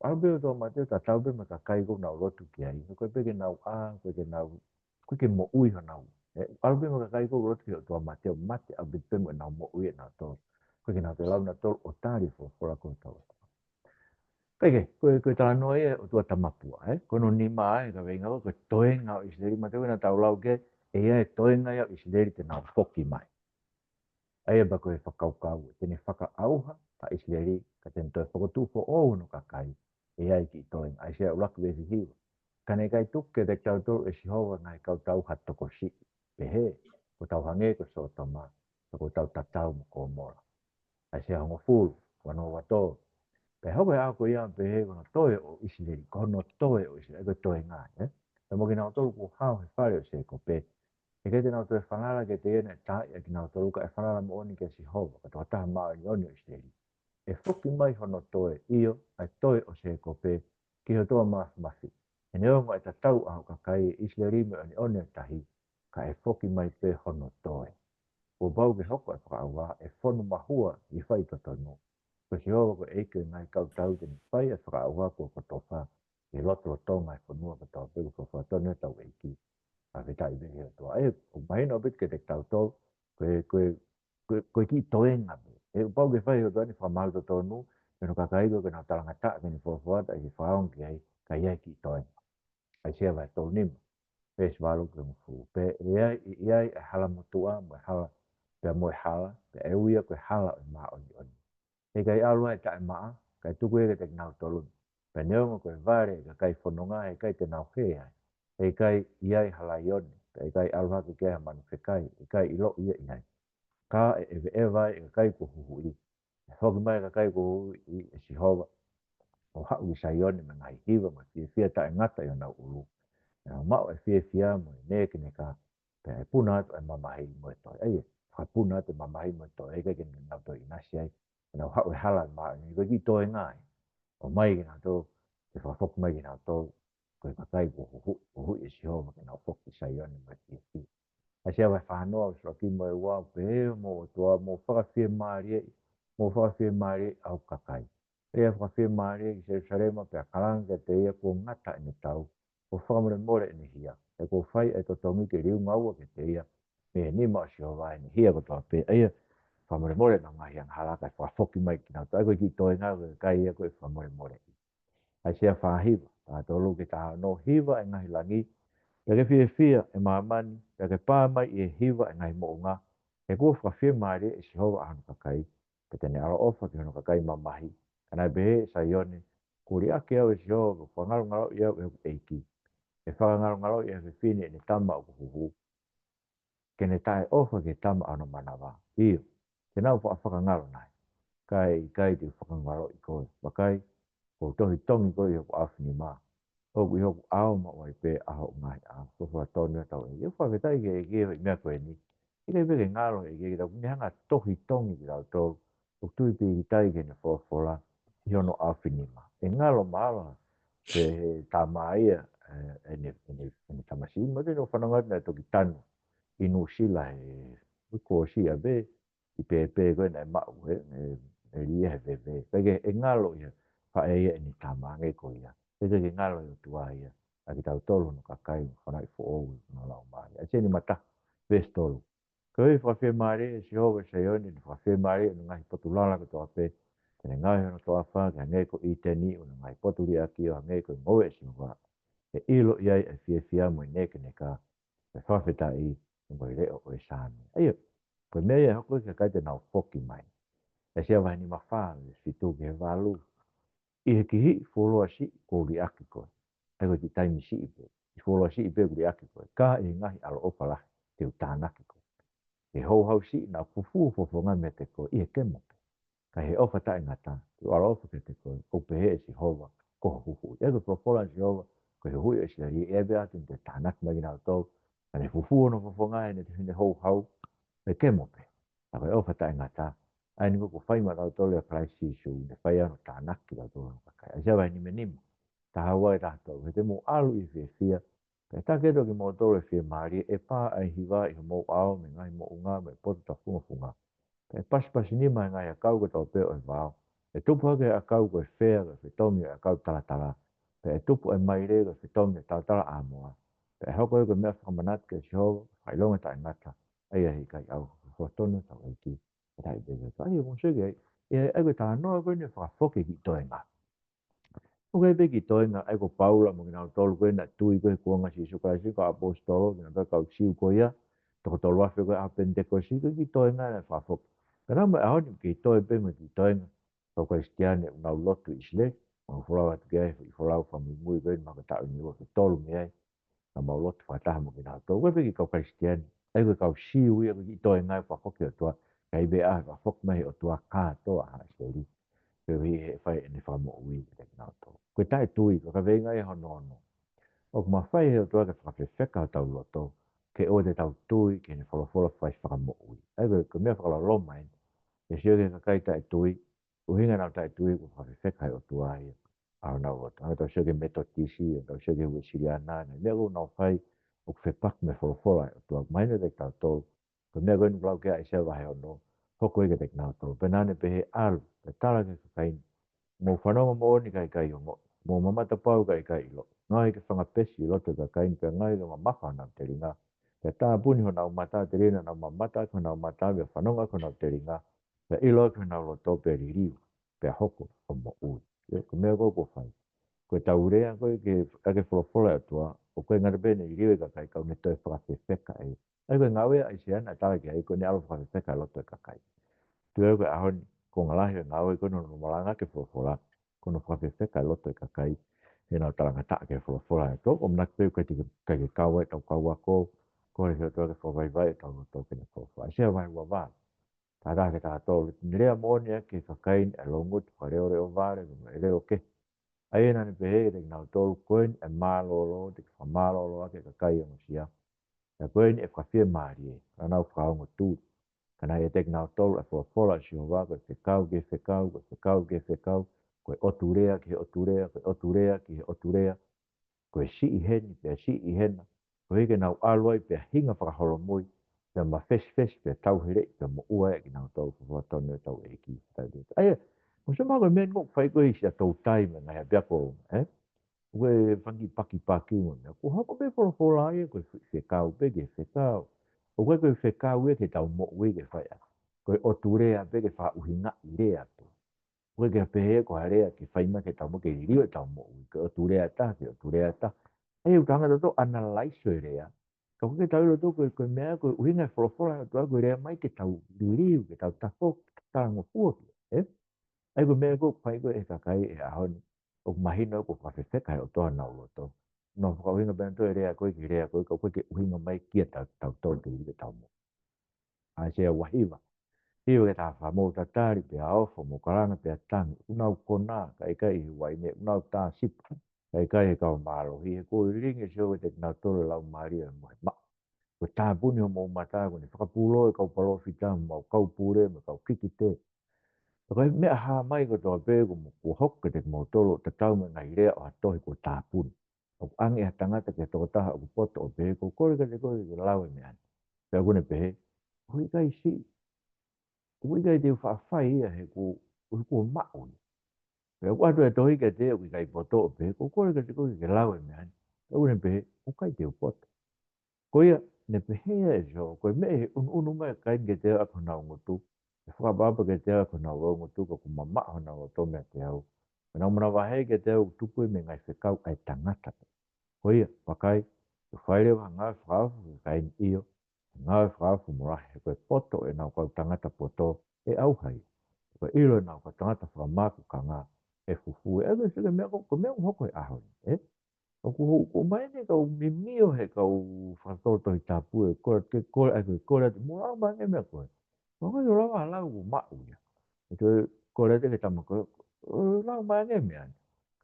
Albe o tō mate o ta taube ma ka kai ko na rotu ki ai. Koe peke nau koe ke nau, koe ke mo ui ho nau. Albe ma ka kai ko rotu ki o tō mate o mate a bipe mo nau mo ui e nau tō. Koe ke nau te lau na tō o tāri fo fora ko tō. Peke, koe tā noe e o tō tamapua. Koe no ni maa e ka veinga koe toenga o isleri. Ma te koe na tau lau ke e ia e toenga ia o isleri te nau foki mai. Aia ba koe whakaukau, tene whakaauha, ta isleri, ka tene toi whakatūwho o no ka kai, e ai ki toenga, ai sea ulaku vesi hiwa. Kane kai tuke te kau tōru e sihowa ngai kau tau hatoko si, pehe, ko tau hange ko so toma, ko tau tatau mo ko mora. Ai sea hongo fulu, wano wato, pe hoko e ako ia pehe kono toe o isleri, kono toe o isleri, eko toe ngai, e mo kina o tolu ku hao he whare o se ko pehe, e kei te nau tue whanara ke te ene tai e ki nau toruka e whanara mo oni ke si hova, ka toa taha maa ni oni o isteri. E whuki mai hono toe io, ai toe o se kope, ki ho toa mafi. E neongo e ta tau aho ka kai isteri me oni oni tahi, ka e whuki mai pe hono toe. O bau ke hoko e whakaawa, e whonu mahua i whai to tonu. Ko si hova ko eike ngai kau tau te ni whai e whakaawa ko kotofa, e loto tonga e whanua ka tau pegu ko whatonu e tau eiki. A ve tai ve to ai o mai no bit ke te tau to ko ki toenga e o pau ke fai o tani fa mal to nu pero ka kai ko na talanga ta ke ni fo fo ta i fa on ke ai ka ia ki toenga ai se va to nim pe svalo ke mo fu pe ia hala motua mo hala pe mo hala pe e uia ko hala ma o ni e kai alu ai ta ma kai tu ko ke te na to lu pe neo ko vare ka kai fononga e kai te na he ai e kai iai halaioni, e kai alwa ke kea manu whekai, e kai ilo ia iai. Ka e vai e kai ko huhu i. E hoki mai ka kai ko huhu i e si hova. O hau i saioni me ngai hiwa ma fia ta e ngata i ona ulu. E o mao e fia mo e neke ne ka. Pe e puna atu e mamahi mo e toi. Eie, wha puna atu e mamahi mo e toi. E kai ke nau toi inasi ai. E nau hau e hala maa. Ni koe ki toi ngai. O mai ki nau tō. Te whawhoku mai ki nau tō. Koe kakai ko huhu e si hova ke nau whoki sai oni mai fia. A sea vai whanoa o sroki mo e wā pe mo toa mo whakawhia maari au kakai. E whakawhia maari ki se sarema pe a karanga te ia ko ngata ene tau. Ko whakamore more ene hia. E ko whai e to tongi ke riu ngaua ke te ia. Me ni ma o si hova ene hia ko toa pe. Eia whamore more na ngahi ang halaka e whawhoki mai ki nau. Tai koe ki toi ngā koe kai ia koe whamore more. A sea whahiva. Tā tolu ke tā no hiva e ngahi langi. Peke fia e maamani, peke pā mai i e hiva e ngai moonga, e kua whawhia maari e si hova ahanu kakai, pe tene ara ofa ki hanu kakai mamahi, kanai behe e sa ione, kuri ake au e si hova, kua ngaru ngaro i au e huku eiki, e whaka ngaru ngaro i e whini e ne tama o kuhuhu, kene tae ofa ke tama anu manawa, iyo, te nau whaka ngaru nai, kai te whaka ngaro i koe, wakai, ko tohi tongi koe i huku awhini maa, o ku ho ao ma wai pe a ho ngai a ko fa to ne to e fa ve tai ge me ko ni i ke ve ngalo e ge da ni hanga tohi tongi da to o tu pe tai ge ne fo la i ono a finima e ngalo mala pe ta mai e ne tamasi mo de no fa no na to kitano inu sila e ko si a ve i pe go na ma e li e ve pe e ngalo ia fa e ni tamange ko ia e ke ngalo i tu ai a ki tau tolu no kakai fana i fo o no la mai a se ni mata vestolo ko i fa fe mare si ho se yo ni fa fe mare no ngai potulala ko to pe te ngai no to afa ga ngai ko i te ni no ngai potuli aki o ngai ko mo e si wa e ilo ia e fia mo ne ke ne ka e fa fe tai mo le o e sani ai ko me ia ko ke ka te na foki mai e se va ni ma fa si tu ke valu i he ki hi folo si ko ri aki ko e ko ki taimi si i pe i folo si i pe ri aki ko ka e ngahi alo opa la te utana ki ko e hou hau si na fufu fofonga me te ko i he kemo ka he ofa ta ngata i alo ofa ke te ko o pe he si hova ko fufu e ko profola si hova ko he hui e si ri e be atu te tanak mai na to ka he fufu no fofonga e ne hou hau e kemo pe a ko ofa ta ngata ai ni ko fai ma to le praisi su ne fai ano tanak ki la to ka a java ni menimo ta hawa e tato, he te mo alu i fia fia, pe ta keto ki mo tole fia maari, e pā ai hiwa i mo ao, me ngai mo unga, me poto ta funga funga. Pe pasi ni mai ngai a kau ko tau peo e vao, e tupu hake a kau ko e fea, ko e tomi a kau tala tala, pe e tupu e mai re, ko e tomi e tala tala a moa. Pe e hoko e ko mea whakamanat ke si hova, kai longa ta ingata, ai ahi kai au, hotono tau eiki, e tai bebe. Ai e monsege, e ko ta noa koe ne whakafoke ki toi ngā. O kai peki toenga ai ko Paula mo ngina tolu koe na tui koe kuanga si suka si ko apostolo ngina pe kau siu koe ia toko tolu afe koe apende koe si koe ki toenga na whafok. Kana mo ahoni ki toe pe mo ki toenga ko Christiane unau lotu isle mo fulawa tu kia i fulawa whamu mui koe ma ko tau ni o ke tolu me ai na mau lotu whataha mo ngina tolu koe peki kau Christiane ai koe kau siu ia koe ki toenga i whafok i o tua kai be a whafok mai o tua kātoa ha isle pe vi e fai ni fa mo wi te na to ko tai tui ko Kaveinga e hono no o ma fai he to ka fa fe ka ta lo to ke o de tau tui ke ni folo fai fa mo wi ai ko me fa lo mai e se ke kai tai tui o hinga na tai tui ko fa fe ka o tu ai a na o ta to se ke meto tisi o se ke wi siriana na me o no fai o fe pak me folo o tu mai ne de ta to ko me go ni blau ke ai se va he no hoko e ke te na to penane pe he al pe tala ke kai mo whanonga mo ni kai kai o mo mamata pau kai kai lo ngai ke whanga pesi lo te kai ni pe ngai o maha na te ringa te tā puni ho nau mata te rina nau mamata ko nau mata me whanonga ko nau te ringa pe ilo ko nau lo tō pe ririu pe hoko o mo ui ko mea ko whai ko tau rea ko ke ake wholofola atua o koe ngara bene i riwe ka kai kau ne toi whakawhewheka e ai koe ngawe ai se ana tala ki ai ko ne alo whakawhewheka lo toi ka kai tu e koe ahoni ko ngalahi ngawe ko no malanga ke wholofola kono whawhewheka loto i kakai e nau taranga ta ke wholofola e tō o mnak pēu kai ke kaua e tau kaua ko he heo tō ke whawaiwai e tau tō ke ne wholofola. Sia vai ua vāle. Tā rā ke tā tō le rea mōnia ke kakai e longut ka reo reo vāle e reo ke. Ai e nani pehe e te nau tōru koen e mālolo te ka whamālolo ake kakai e mosia. E koen e whawhia maari e. Anau whaongo tū. Kana e tek nau tolu e wholofola si o wā koe whekau ke whekau koe whekau ke whekau koe oturea ki he oturea, koe oturea ki he oturea, koe si i heni, pia si i hena, koe hike nau aloi, pia hinga whakaholo mui, pia ma fes, pia tau here, pia mo ua e ki nau tau whawatonu e tau e ki. Aia, mo se mako mea ngok whai koe isi a tau tai me ngai a biako, koe whangi paki mo mea, ko hako pe wholofola e, koe whekau, pe ke whekau, o koe whekau e ke tau mo ui ke whai a, koe oturea, pe ke wha uhinga i rea tu. Koe ke pehe ko harea ki whaima ke tau mo ke ririu e tau mo ui, ke o tūrea ta, ke o tūrea ta. E u tanga to analaiso e rea, ka koe ke tau ilo tō koe mea koe uhinga e wholofola e tua koe rea mai ke tau ririu, ke tau tafo, ke tarango fua ki, Ai koe mea koe whai koe e kakai e ahoni, o mahino ko whawhewheka e o toa nau lo tō. No whakauhinga bēn tō e rea koe ki rea koe, ka koe ke uhinga mai kia tau tō ke ririu e tau mo. Ai sea wahiwa. Hiu ke tā whamō tatari pe a ofo mo karanga pe a tangi, unau kona, ka eka i wai me, unau tā sipa. kai he kau malo hi ko ringe so te na tole lau maria mo ma ko ta buni mo mata ko ni whakapulo e kau palo fita mo kau pure mo kau kikite ko me ha mai ko to pe ko mo ko hok te mo tolo te tau me ngai rea o to ko ta pun o ange ha tanga te to ta ko poto o pe ko ko ke ko lau me an pe ko ne pe ko kai si ko kai te fa fai he ko ma o pe ko atu e to ke te ko kai poto o pe ko ke ko lau me an ko ne pe ko kai te poto koia ne pehea e jo koe me he unu mai kai ge te ako na ngotu e whakababa ge te ako na ngotu ko mama ho na ngotu me te au na mona wa he ge te au tupu me ngai whekau ai tangata koia pakai te whaere wa ngā whaafu kai iyo ngā whaafu murahe koe poto e nau kau tangata poto e au hai koe ilo nau kau tangata whakamaku ka ngā e fufu e ebe sike mea ko mea hoko e aho ko mai ne kau mimio he kau whakauto i tapu e ko ai te mo au mai me ko ko ko la wa la u ma u ya ko le te ke tama ko la mai ne me an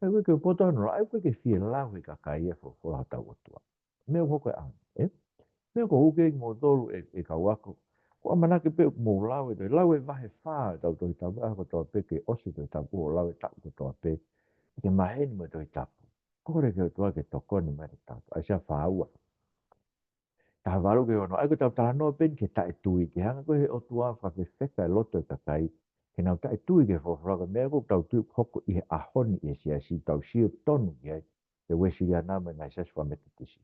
kai ko poto no ai ko ke fi la u ka kai e fo ha ta o tua me ko ko an me ko u ke mo tolu e ka wako ko amana ke pe mo la u e va he fa ta to i tapu ko to pe ke o si to tapu la u ta ko to pe ke mai ni mo to i tapu kore ke toa ke toko ni mai tatu. Ai sia whaua. Ta waru ke ono. Ai ko tau tala noa pen ke tae tui. Ke hanga ko he o tua whakewheka e loto e takai. Ke nau tae tui ke whawhraga. Mea ko tau tui hoko i he ahoni e sia si tau sio tonu ki ai. Te wesi ria nama ngai sas whametatisi.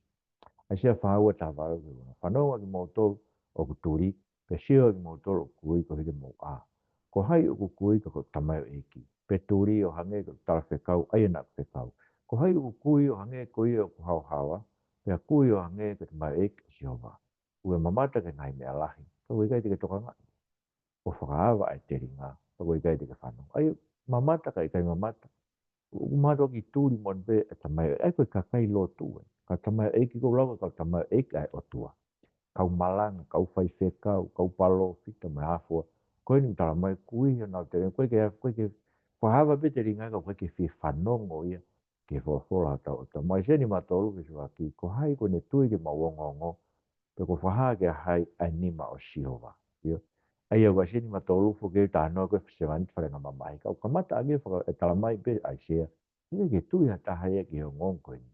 Ai sia whaua ta waru ke ono. Whanonga ki mō tolu o kuturi. Pe sio ki mō tolu o kui ko hike mō a. Ko hai o kukui ko tamai o eki. Pe turi o hange ko tala whekau. Ai na whekau. Ko hai o kui o hange ko i o hau hawa, pia kui o hange ko te mai eke si hova. Ue mamata ke ngai mea lahi, ka ui kai te ke toka ngai. O whakaawa ai te ringa, ka ui kai te ke whanau. Ai mamata ka i kai mamata. O mato ki tūri mon pe e ta mai, ai koe ka kai lo tue. Ka ta mai eke ko lawa, ka ta mai eke ai o tua. Kau malanga, kau whai whekau, kau palo, fita mai hafua. Koe ni tala mai kui o nau te ringa, koe ke whahawa pe te ringa, ka koe ke whi whanongo ia. Ke whawhora tau o mai se ni matolu ke sua ki ko hai ko ne tui ke mawongongo pe ko whaha ke hai anima o siova io ai o se ni matolu fo ke ta no ko se van fare nga mamai ka kamata age fo e tala mai pe ai se ni ke tui ta hai ke o ngon ko ni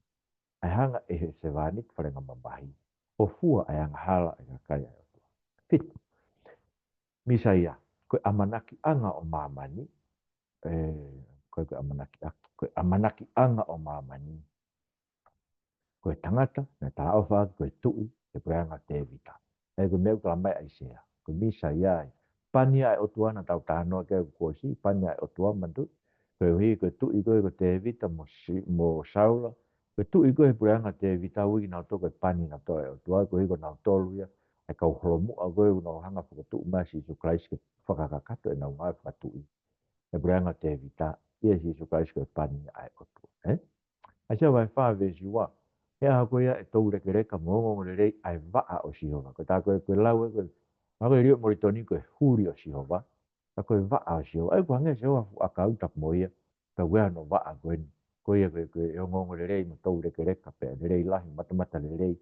ai hanga e se van fare nga mamai o fua ai anga hala e kai fit misaia ko amanaki anga o mamani ko amanaki anga o mamani koe tangata, me tā awha, koe tui, e preanga te evita. E koe meu kala mai aisea, koe misa iai. Pani ai o tuana tau tānoa kea koe si, pani ai o tua mandu. Koe hui, koe tui koe ko te evita mo saula. Koe tui koe preanga te evita ui nau to koe pani na to e o tua, koe hiko nau tolu ia. E kau holomu a koe nau hanga whakatu masi su kraiske whakakakato e nau ngai whakatui. E preanga te evita, ia si su kraiske pani ai o tua. Asia vai whawe siwa. Hea hako ia e tau reke reka mongongo le rei ai waa o Sihova. Ko tā koe koe lau e koe. Hako e rio moritoni koe huri o Sihova. Ta koe waa o Sihova. Ai koe hange Sihova fu a kautak mo ia. Ta wea no waa koe ni. Koe ia koe koe e ongongo le rei mo tau reke reka pe. Le rei lahi matamata le rei.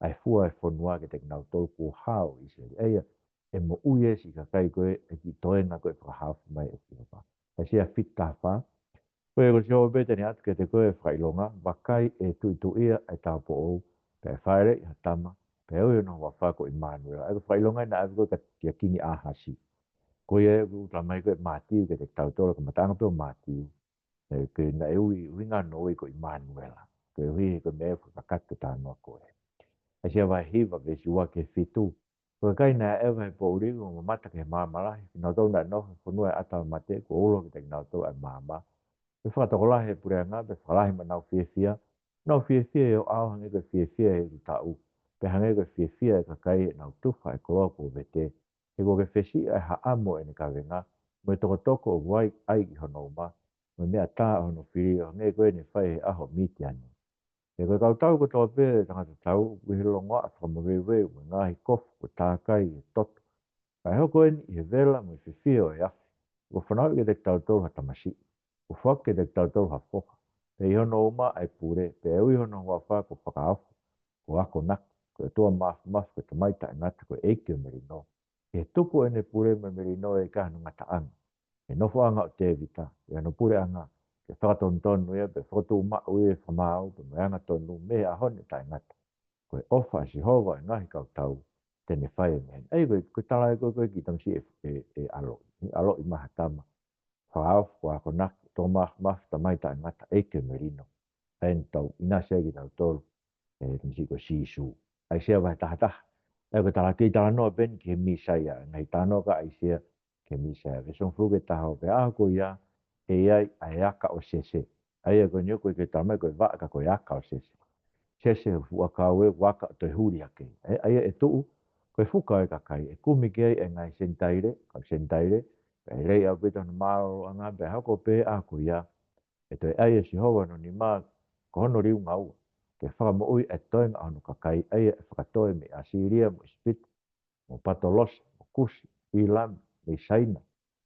Ai fua e whanua ke te nau tau ko hao i se. Eia e mo uie si ka kai koe e ki toenga koe whakahafu mai o Sihova. Ai sia fita wha. Koe ko sio bete ni atu ke te koe whailonga, wakai e tu ia e tau po ou, pe whaere i hatama, pe oi no wa whako i Manuela. E ko whailonga ina awe koe ka kia kingi ahasi. Koe e uta mai koe mātiu ke te tau tōra ka matanga peo mātiu. Ke na e ui winga no i ko i Manuela. Koe hui ko me e whakakatu tānoa koe. E sia vai hiva ke si wake fitu. Koe kai na e wai po urigo ma mata ke mamalahi. Nau tau na noho whanua e ata mate ko olo ke te nau tau ai mama. Pe whakatokolahe pure ngā, pe whakalahe ma nau whiawhia. Nau whiawhia e o ao hange koe whiawhia e u tau. Pe hange koe whiawhia e kakai e nau tuwha e koloa ko vete. E koe whesi e ha amo e ne Kaveinga. Mo e toko toko o wai ai ki hono uma. Mo e mea tā hono whiri o hange koe ne whai e aho miti ane. E koe kau tau ko toa pē e tangata tau. Ui hilo ngoa a whamawewe o Ngaahi kofu ko tākai e toto. Kai hoko e ni i he vela mo i whiawhia o e afi. Ko whanau i ke te tau tau hatamasi. O whake te tau tau ha whoka. pe hono ma ai pure pe ui hono wa fa ko whakaafu ko ako nak ko toa maf ko tamai ta ngata ko eke merino e tupu ene pure me merino e ka ngata ang e no fo anga o te vita e no pure anga ke whakatonton ue pe whakatu ma ue whamau pe me anga tonu me a hone ta ngata ko ofa si hova ngahi kau tau tene whae me ai ko tala e ko ki tamsi alo i mahatama whaaf ko ako nak to maf tamai ta ngata eke merino en tau ina segi tau tolu e tamsi ko sisu ai sea vai tahata ai ko tala ki tala no ben ke misaya ngai tano ka ai sea ke misaya ve son fluge taho pe a ko ya e ai aka o sese ai ko nyo ko ke tama ko va ka ko aka o sese sese fu aka we waka te huri ake ai e tu ko fuka e ka kai e kumi ke e ngai sentaire ka sentaire e rei a bito no maro anga be ha ko pe a ko ya e te ai e si hoa no ni mā ko hono riu ngau ke whaka mo ui e toenga anu kakai ai e whakatoe me a siria mo spit mo patolos mo kusi i lam me i saina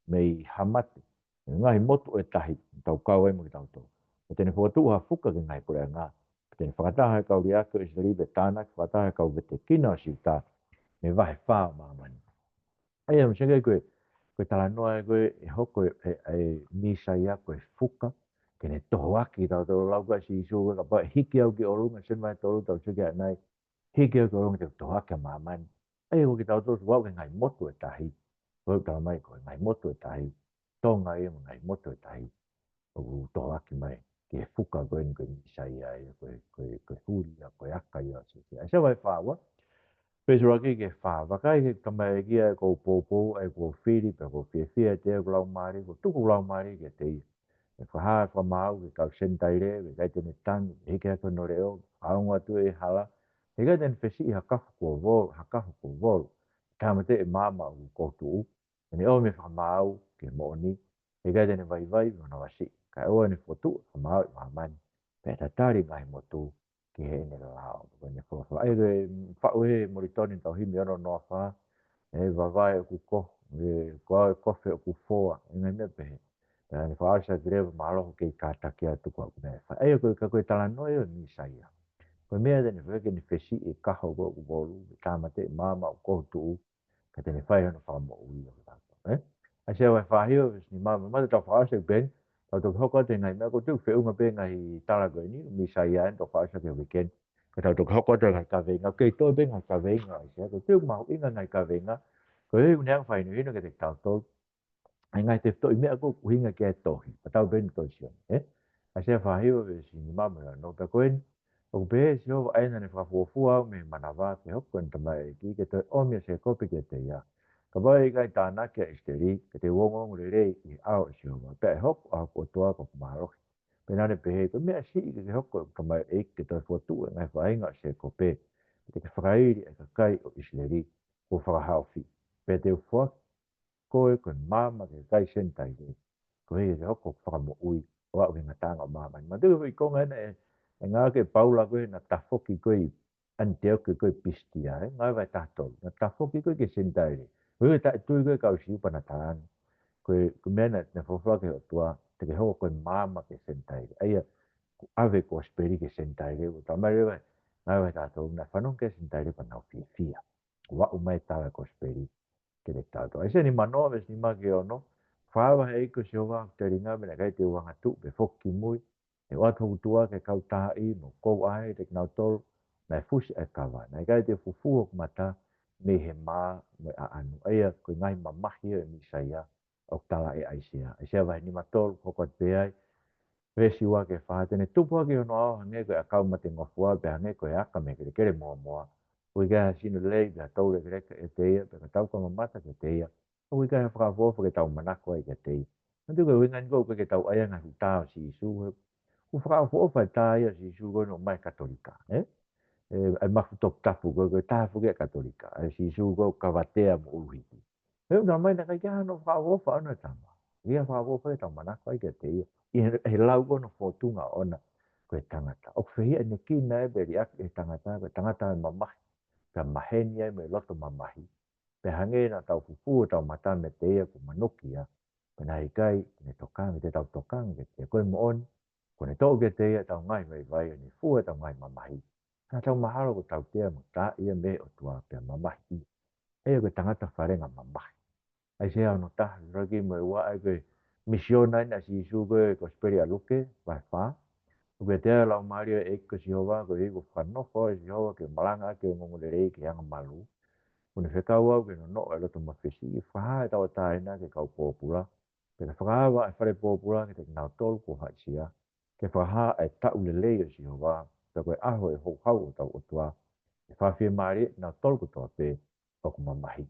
me i hamate e ngahi motu e tahi tau kau e mo ki tau tō e tene whakatu ha fuka ke ngai kore ngā e tene whakataha e kau riako e saribe tāna whakataha e kau vete kina o siuta me vahe whā māmani ai e msenge koe tala noa e koe e hoko e misa ia koe fuka kene toho aki tau tau lau kai si isu ka pa hiki au ki orunga sen mai tolu tau suke a nai hiki au ki orunga te toho aki a mamani ai ko ki tau tau wau ke ngai motu e tahi koe tala mai koe ngai motu e tahi tonga e ngai motu e tahi o toho aki mai ke fuka koe ni koe misa ia e koe huri a koe aka ia se se vai whawa Peso aki ke whawakai ke kamai kia ko popo ai ko whiri pe ko whiawhia te ko lau maari ko tuku lau maari ke te ia e whaha whamau ke kau sentaire ke kai tene tangi e ke ako no reo aunga tu e hala e kai tene whesi i hakafu ko vol kamate e mama u kotu u e o me whamau ke mooni e kai tene vai vai o na wasi kai oa ne fotu whamau i mamani pe tatari ngai motu ke he ne lao ko ne fo ai re fa we moritoni tau himi ono no fa e va vai ku ko ko fe ku fo ngai me pe ne fa sa greve malo ke ka ta ke tu ko ne fa ai ko tala no e ni sai ko me de ne ve ke ni fesi e ka ho go bolu ka mate mama ko tu ka te ne fa no fa mo u eh a se wa fa hio ni mama ma ta fa se ben tau tu hoko te ngai me ko tu fe unga pe ngai tala go ni sai ya to fa sa ke weekend cái đầu tục học có trường ngày Kaveinga cái tôi bên ngày Kaveinga sẽ có trước mà ít ngày Kaveinga cái ngang phải nữa nó cái tàu tôi anh ngày tiếp tôi mẹ cũng huy ngày cái tôi tao bên tôi chuyện ấy anh sẽ phải hiểu về gì mà mình nó phải quên ông bé số anh này phải phù phù mình mà nào cái học quên tầm này cái tôi ôm mình sẽ có cái gì ya cái vậy cái ta nó cái isteri cái vong vong rồi thì ao số mà cái học ở của tôi cũng mà rồi penane pe ko me si ke hoko ka mai e ke to fotu ngai vai nga se ko pe te ka frai e ka kai o isleri ko fa haufi pe te fo ko e ko mama ke kai sentai ni ko e hoko fa mo ui wa o nga tanga mama ma te ko ngai e nga ke paula ko na ta foki ko i ante ko ko pistia e ngai vai ta to na ta foki ko ke sentai ni ko ta tu ko ka si pa na ta ko mena ne fo fa ke tua te ke ho ko mama ke sentai ai ave ko speri ke sentai ke ta mai vai ta to na fa non ke sentai pa na fia wa o mai ta ko speri ke le ta to ai se ni mano ves ni ma ke ono fa va e ko so va te ringa me ka te wa tu be fo ki mui e wa tu tua ke ka ta i no ko ai te na to na fusi e ka va na ka te fu fu mata me he ma me a anu ai ko ngai ma ma hi mi sai o tala e Aisea. Aisea vai ni matol ko ko te ai. Vesi wa ke fa tene tupu ke no nge ko akau mate ngofua be nge ko aka me ke kere mo mo. Ui ga sino lei ga tau le ke e te ia pe tau ko mata ke te ia. Ui ga fa fo ke tau mana ko ke te ia. Ndu ko wingan go ke tau ai nga ta si su. U fa fo fa ta ia si su go no mai katolika, ai mafu tok tapu go tafu ke katolika. Ai si su go kavatea mo uhi. Eu na mai na kai ka no fa wo fa na tama. Ia fa wo fa tama na kai ke te ia. I lau go no fotunga ona ko tangata. O fe ia ne ki na e beri ak e tangata mama. Ka maheni ai me loto mamahi. Pe hange na tau fufu tau mata me te ia ku manuki ia. Pe na kai ne tokang te tau tokang ke te koe mo on. Kone tau ke te ia tau ngai vai ni fua tau ngai mamahi. Ka tau mahalo ko tau tea mo ta ia me o tua pe mamahi. E ko tangata wharenga mamahi. Ai se ano ta raki mo wa ai ko misiona na si su ko speri aluke vai fa. Ko te la maria e ko si hova ko i ko whano fo si hova ke malanga ke ngongolere ke anga malu. Kone whekau au ke no e loto mawhesi i whaha e tau taina ke kau pōpura. Ke te whakahawa e whare pōpura ke te ngau tolu ko haisia. Ke whaha e tau le leo si hoa. Ke koe aho e hou hau o tau otua. E whawhia maari ngau tolu ko toa pē o ku mamahi.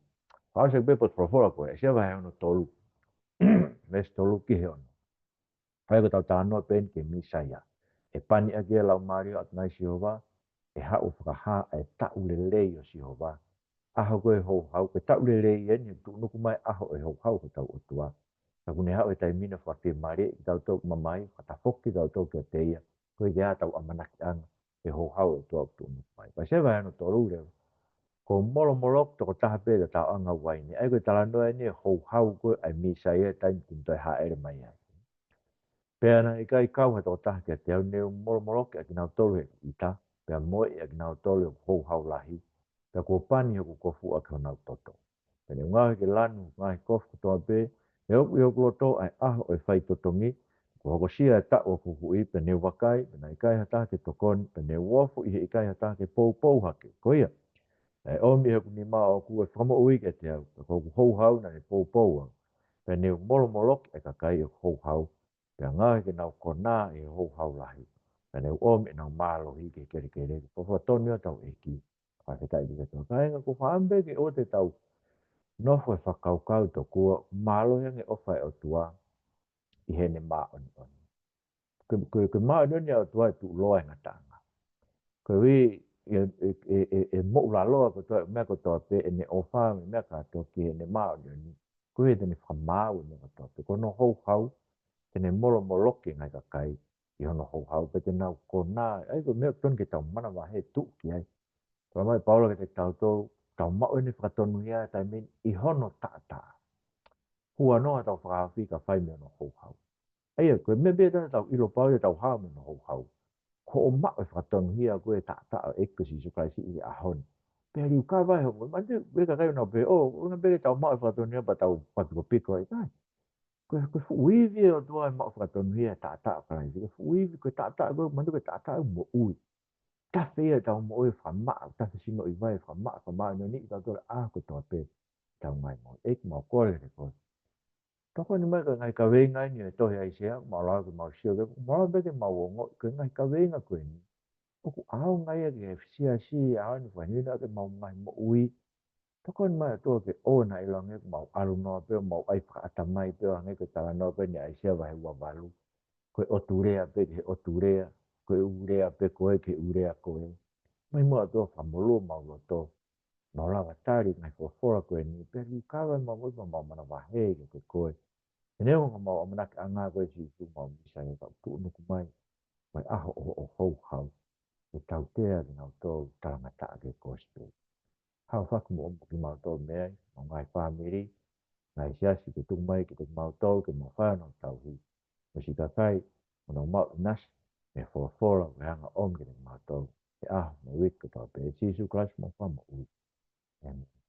Hau se pe pot profora koe e sia wahe ono tolu. Mes tolu ki he ono. Hai ko tau tānoa pen ke misaya. E pani ake lau maari o atunai si hoa. E hau whakaha e tau le leo si hoa. Aho koe hou hau, koe tau lere i eni, tu nuku mai aho e hou hau ko tau o tua. Ka kune hau e tai mina whawhi mare, i tau tau mamai, whata whoki tau tau kia teia, koe kia tau amanaki anga, e hou hau e tua tu nuku mai. Ka sewa anu toru reo, ko molo molok toko taha pēda tau anga waini, ai koe talanoa eni e hou hau koe ai misa ia tai kuntai haere mai ai. Pea na i kai kau he toko taha kia te au neo molo molok e kinau toru he ita, pea moe e kinau toru e hou hau lahi. Pea kua pani he kukofu a kionau toto. Pene ngahi ke lanu, ngahi kofu kutoa pē, e oku i oku loto ai aho e whai totongi, ko hoko sia e tako kuku i pene wakai, pene i kai hata ke tokoni, pene uofu i he i kai hata ke pou pou hake, ko ia. E omi he kuni maa oku e whamo ui ke te au, pe koku hou hau na ne pou pou au. Pene molo molok e kakai e hou hau, pe ngahi ke nau kona e hou hau lahi. Pene omi e nau malo hi ke kere kere, po whatoni o tau e ki. Whaketa i dika tō. Kainga ko whaambe ke o te tau nofo e whakaukau tō kua malo yange ofa e o tua i hene maa oni oni. Koe maa oni oni o tua e tu loa e ngatanga. Koe wi mo ula loa ko toa mea ko toa pe e ne ofa me mea ka toa ki hene maa oni oni. Koe tene whamau me ka toa pe. Kono hou hau tene molo moloke ngai kakai i hono hou hau. Pe te nau kona, ai ko mea ton ke tau mana wa he tu ki ai. Koe mai paula ke te tau tō tau mao ene whakatonu ia tai min i hono tata. Hua noa tau whakawhi ka whai me no hou hau. Eia, koe me beta tau ilo pau tau hao me no hou hau. Ko o mao e whakatonu ia koe tata o ekasi su kai si i ahon. Pea riu ka vai hongo, ma te weka kai unau pe, una beta tau mao e whakatonu ia pa tau patiko piko ai kai. Koe fuivi o tua e mao whakatonu ia tata o kai. Koe fuivi koe tata koe, mandu koe tata o mo ui. Tafe ia tau mo oi whamaa, tafe sino i vai whamaa, no ni tau tore ko toa pe. Tau ngai mo, ek mau kore re koe. Toko ni mai ka ngai Kaveinga ni e Tohi Aisea, mau lau ke mau sio ke, mau beke mau ongo, ke ngai Kaveinga koe ni. Oku ao ngai e ke sia si, ao ni whanina ke mau ngai mo ui. Toko ni mai a toa ke o na ilange mau alu noa pe, mau ai whaatamai pe, hange ke tala noa pe ni Aisea wahe ua walu. Koe oturea pe ke oturea, koe urea pe koe ke urea koe. Mai mua toa whamolo mau loto. Mau lawa tari ngai fofora koe ni, pe li kawa mau mau mana wahe ke koe. E neo ngā mau amanaki a ngā koe si tu mau misa e tau tu nuku mai. Mai aho o hou hau. E tau tea ki ngau tō tarangata ke kospe. Hau whaku mo omu ki mau tō mea, mau ngai whamiri, ngai siasi ke tung mai ki te mau tō ke mau whanau tau hu. Me si kakai, mo mau nasi, me fofora ke hanga om ki te mau tō. E aho, me wik ko tau pe, e sisu klas mo whamu ui. Amen.